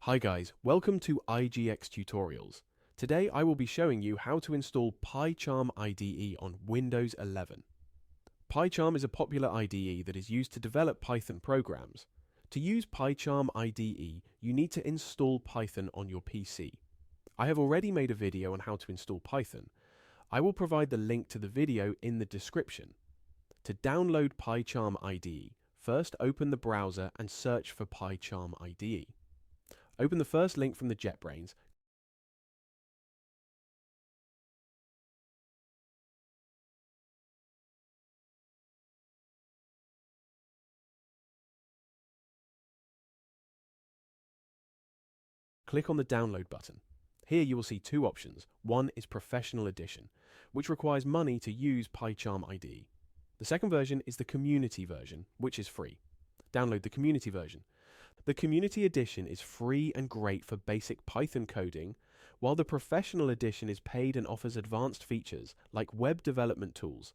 Hi guys, welcome to IGX Tutorials. Today I will be showing you how to install PyCharm IDE on Windows 11. PyCharm is a popular IDE that is used to develop Python programs. To use PyCharm IDE, you need to install Python on your PC. I have already made a video on how to install Python. I will provide the link to the video in the description. To download PyCharm IDE, first open the browser and search for PyCharm IDE. Open the first link from the JetBrains. Click on the download button. Here you will see two options. One is Professional Edition, which requires money to use PyCharm IDE. The second version is the Community version, which is free. Download the Community version. The Community Edition is free and great for basic Python coding, while the Professional Edition is paid and offers advanced features like web development tools,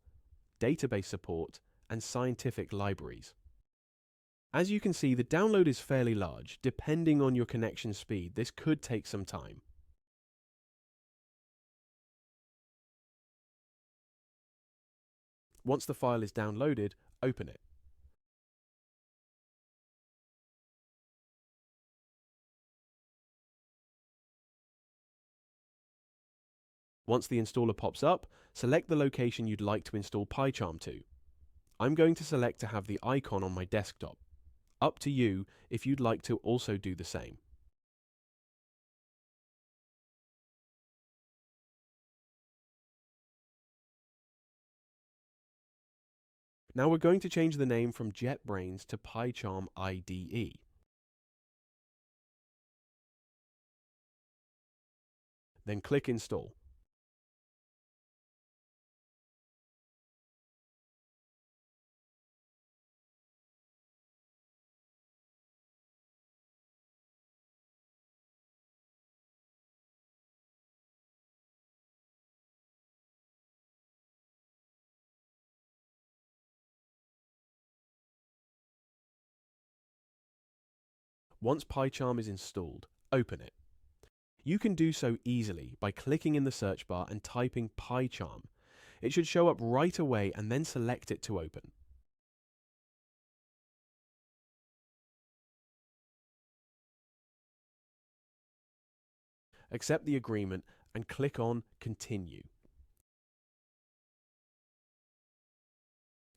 database support, and scientific libraries. As you can see, the download is fairly large. Depending on your connection speed, this could take some time. Once the file is downloaded, open it. Once the installer pops up, select the location you'd like to install PyCharm to. I'm going to select to have the icon on my desktop. Up to you if you'd like to also do the same. Now we're going to change the name from JetBrains to PyCharm IDE. Then click Install. Once PyCharm is installed, open it. You can do so easily by clicking in the search bar and typing PyCharm. It should show up right away and then select it to open. Accept the agreement and click on Continue.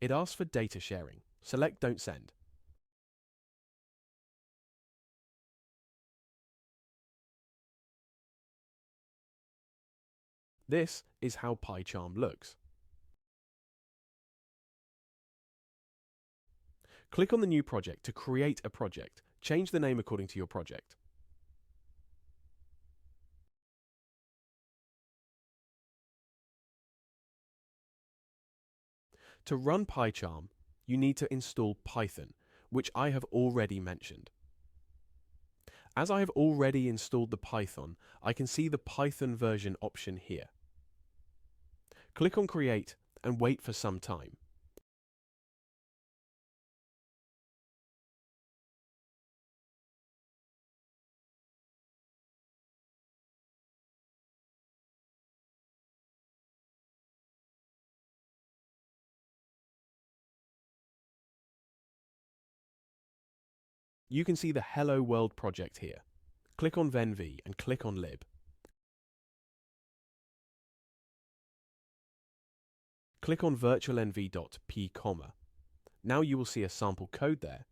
It asks for data sharing. Select Don't Send. This is how PyCharm looks. Click on the new project to create a project. Change the name according to your project. To run PyCharm, you need to install Python, which I have already mentioned. As I have already installed the Python, I can see the Python version option here. Click on Create and wait for some time. You can see the Hello World project here. Click on venv and click on lib. Click on virtualenv.p. Now you will see a sample code there.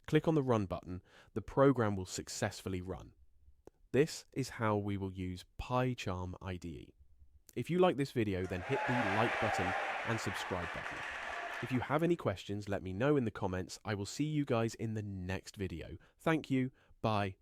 Click on the Run button. The program will successfully run. This is how we will use PyCharm IDE. If you like this video, then hit the like button and subscribe button. If you have any questions, let me know in the comments. I will see you guys in the next video. Thank you. Bye.